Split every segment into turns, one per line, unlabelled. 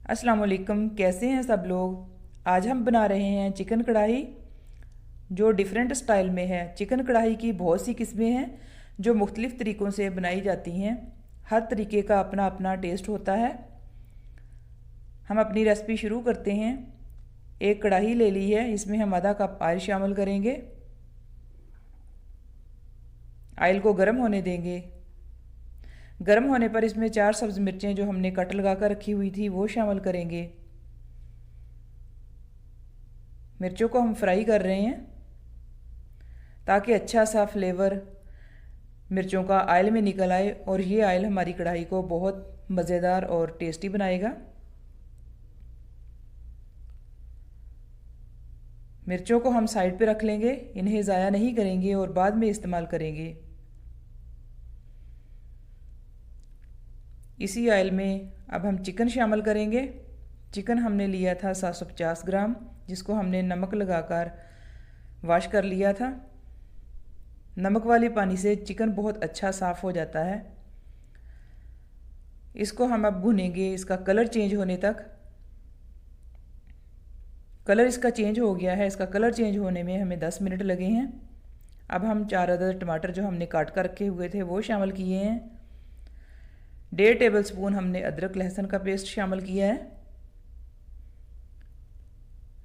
अस्सलाम वालेकुम, कैसे हैं सब लोग। आज हम बना रहे हैं चिकन कढ़ाई, जो डिफरेंट स्टाइल में है। चिकन कढ़ाई की बहुत सी किस्में हैं जो मुख्तलिफ़ तरीक़ों से बनाई जाती हैं। हर तरीके का अपना अपना टेस्ट होता है। हम अपनी रेसिपी शुरू करते हैं। एक कढ़ाई ले ली है, इसमें हम आधा कप ऑयल शामिल करेंगे। ऑयल को गर्म होने देंगे। गर्म होने पर इसमें 4 सब्ज़ मिर्चें जो हमने कट लगा कर रखी हुई थी वो शामिल करेंगे। मिर्चों को हम फ्राई कर रहे हैं ताकि अच्छा सा फ्लेवर मिर्चों का ऑयल में निकल आए और ये ऑयल हमारी कढ़ाई को बहुत मज़ेदार और टेस्टी बनाएगा। मिर्चों को हम साइड पे रख लेंगे, इन्हें ज़ाया नहीं करेंगे और बाद में इस्तेमाल करेंगे। इसी ऑयल में अब हम चिकन शामिल करेंगे। चिकन हमने लिया था 750 ग्राम, जिसको हमने नमक लगाकर वॉश कर लिया था। नमक वाले पानी से चिकन बहुत अच्छा साफ़ हो जाता है। इसको हम अब भुनेंगे इसका कलर चेंज होने तक। कलर इसका चेंज हो गया है। इसका कलर चेंज होने में हमें 10 मिनट लगे हैं। अब हम 4 अदद टमाटर जो हमने काट कर रखे हुए थे वो शामिल किए हैं। 1.5 टेबल स्पून हमने अदरक लहसुन का पेस्ट शामिल किया है।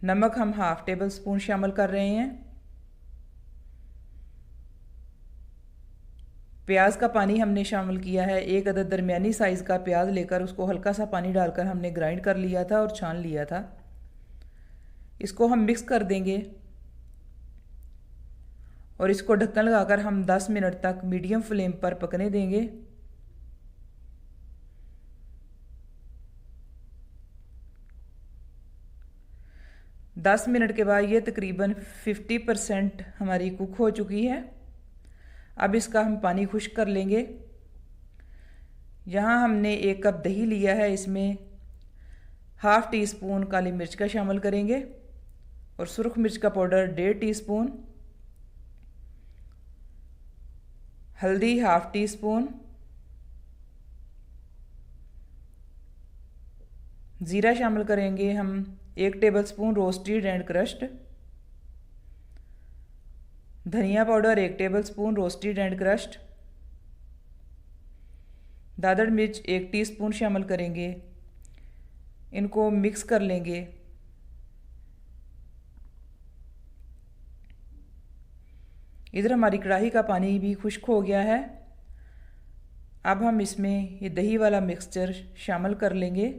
नमक हम 1/2 टेबल स्पून शामिल कर रहे हैं। प्याज का पानी हमने शामिल किया है। एक अदद दरमियानी साइज़ का प्याज लेकर उसको हल्का सा पानी डालकर हमने ग्राइंड कर लिया था और छान लिया था। इसको हम मिक्स कर देंगे और इसको ढक्कन लगाकर हम 10 मिनट तक मीडियम फ्लेम पर पकने देंगे। दस मिनट के बाद ये तकरीबन 50% हमारी कुक हो चुकी है। अब इसका हम पानी खुश्क कर लेंगे। यहाँ हमने 1 कप दही लिया है, इसमें 1/2 टीस्पून काली मिर्च का शामिल करेंगे और सुरख मिर्च का पाउडर 1.5 टीस्पून, हल्दी 1/2 टीस्पून, ज़ीरा शामिल करेंगे हम 1 tablespoon roasted and crushed, धनिया powder 1 tablespoon roasted and crushed, दादड़ मिर्च 1 टीस्पून शामिल करेंगे। इनको मिक्स कर लेंगे। इधर हमारी कढ़ाई का पानी भी खुश्क हो गया है। अब हम इसमें ये दही वाला मिक्सचर शामिल कर लेंगे।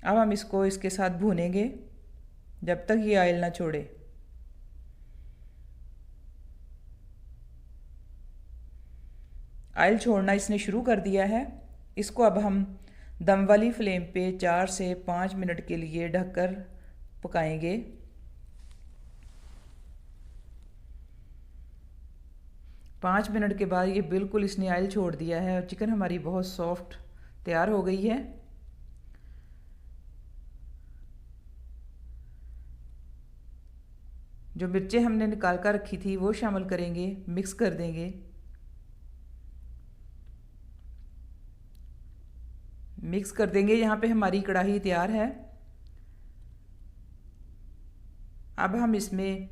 अब हम इसको इसके साथ भूनेंगे जब तक ये ऑयल ना छोड़े। ऑयल छोड़ना इसने शुरू कर दिया है। इसको अब हम दम वाली फ्लेम पे 4 से 5 मिनट के लिए ढककर पकाएंगे। पाँच मिनट के बाद ये बिल्कुल इसने ऑयल छोड़ दिया है और चिकन हमारी बहुत सॉफ्ट तैयार हो गई है। जो मिर्चें हमने निकाल कर रखी थी वो शामिल करेंगे, मिक्स कर देंगे। मिक्स कर देंगे। यहाँ पे हमारी कढ़ाई तैयार है। अब हम इसमें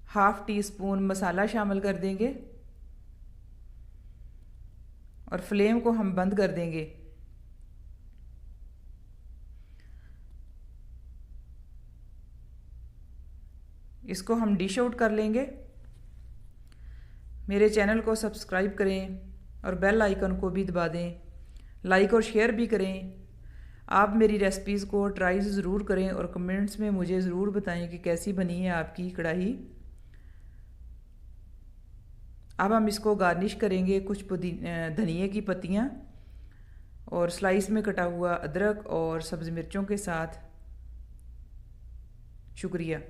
1/2 टीस्पून मसाला शामिल कर देंगे और फ्लेम को हम बंद कर देंगे। इसको हम डिश आउट कर लेंगे। मेरे चैनल को सब्सक्राइब करें और बेल आइकन को भी दबा दें। लाइक और शेयर भी करें। आप मेरी रेसिपीज़ को ट्राई ज़रूर करें और कमेंट्स में मुझे ज़रूर बताएं कि कैसी बनी है आपकी कढ़ाई। अब हम इसको गार्निश करेंगे कुछ धनिए की पत्तियाँ और स्लाइस में कटा हुआ अदरक और सब्ज़ मिर्चों के साथ। शुक्रिया।